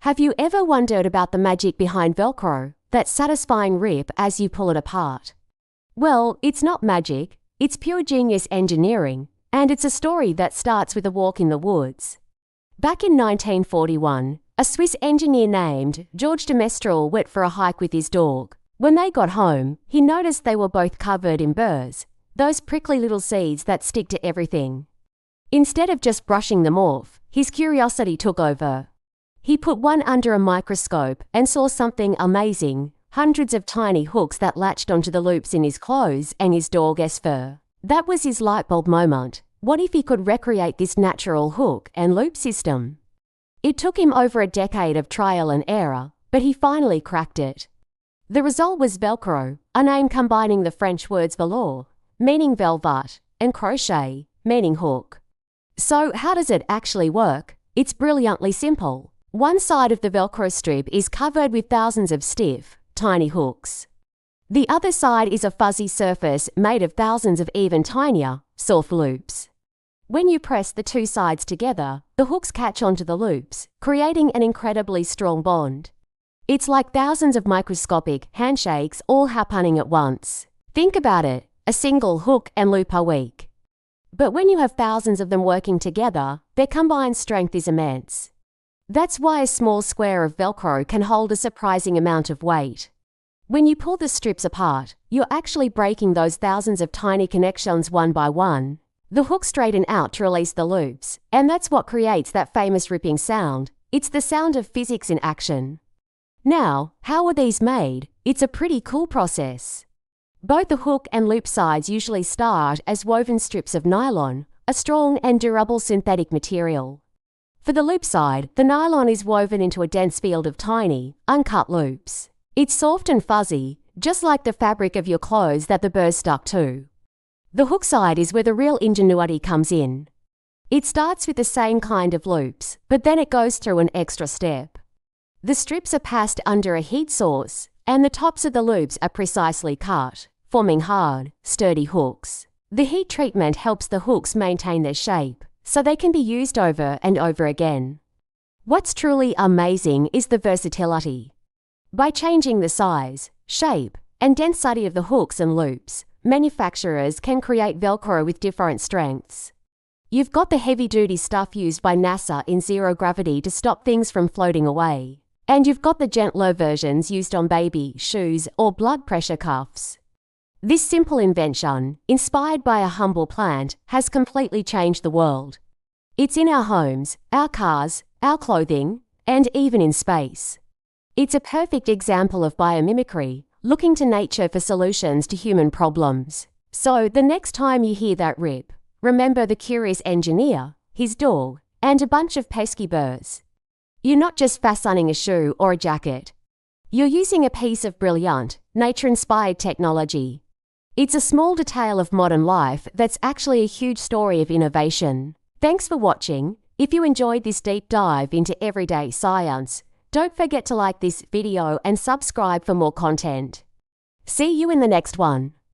Have you ever wondered about the magic behind Velcro, that satisfying rip as you pull it apart? Well, it's not magic, it's pure genius engineering, and it's a story that starts with a walk in the woods. Back in 1941, a Swiss engineer named George de Mestral went for a hike with his dog. When they got home, he noticed they were both covered in burrs, those prickly little seeds that stick to everything. Instead of just brushing them off, his curiosity took over. He put one under a microscope and saw something amazing, hundreds of tiny hooks that latched onto the loops in his clothes and his dog's fur. That was his light bulb moment. What if he could recreate this natural hook and loop system? It took him over a decade of trial and error, but he finally cracked it. The result was Velcro, a name combining the French words velours, meaning velvet, and crochet, meaning hook. So how does it actually work? It's brilliantly simple. One side of the Velcro strip is covered with thousands of stiff, tiny hooks. The other side is a fuzzy surface made of thousands of even tinier, soft loops. When you press the two sides together, the hooks catch onto the loops, creating an incredibly strong bond. It's like thousands of microscopic handshakes all happening at once. Think about it, a single hook and loop a week. But when you have thousands of them working together, their combined strength is immense. That's why a small square of Velcro can hold a surprising amount of weight. When you pull the strips apart, you're actually breaking those thousands of tiny connections one by one. The hooks straighten out to release the loops, and that's what creates that famous ripping sound. It's the sound of physics in action. Now, how are these made? It's a pretty cool process. Both the hook and loop sides usually start as woven strips of nylon, a strong and durable synthetic material. For the loop side, the nylon is woven into a dense field of tiny, uncut loops. It's soft and fuzzy, just like the fabric of your clothes that the burrs stuck to. The hook side is where the real ingenuity comes in. It starts with the same kind of loops, but then it goes through an extra step. The strips are passed under a heat source, and the tops of the loops are precisely cut, forming hard, sturdy hooks. The heat treatment helps the hooks maintain their shape, so they can be used over and over again. What's truly amazing is the versatility. By changing the size, shape, and density of the hooks and loops, manufacturers can create Velcro with different strengths. You've got the heavy-duty stuff used by NASA in zero gravity to stop things from floating away. And you've got the gentler versions used on baby, shoes, or blood pressure cuffs. This simple invention, inspired by a humble plant, has completely changed the world. It's in our homes, our cars, our clothing, and even in space. It's a perfect example of biomimicry, looking to nature for solutions to human problems. So the next time you hear that rip, remember the curious engineer, his dog, and a bunch of pesky burrs. You're not just fastening a shoe or a jacket. You're using a piece of brilliant, nature-inspired technology. It's a small detail of modern life that's actually a huge story of innovation. Thanks for watching. If you enjoyed this deep dive into everyday science, don't forget to like this video and subscribe for more content. See you in the next one.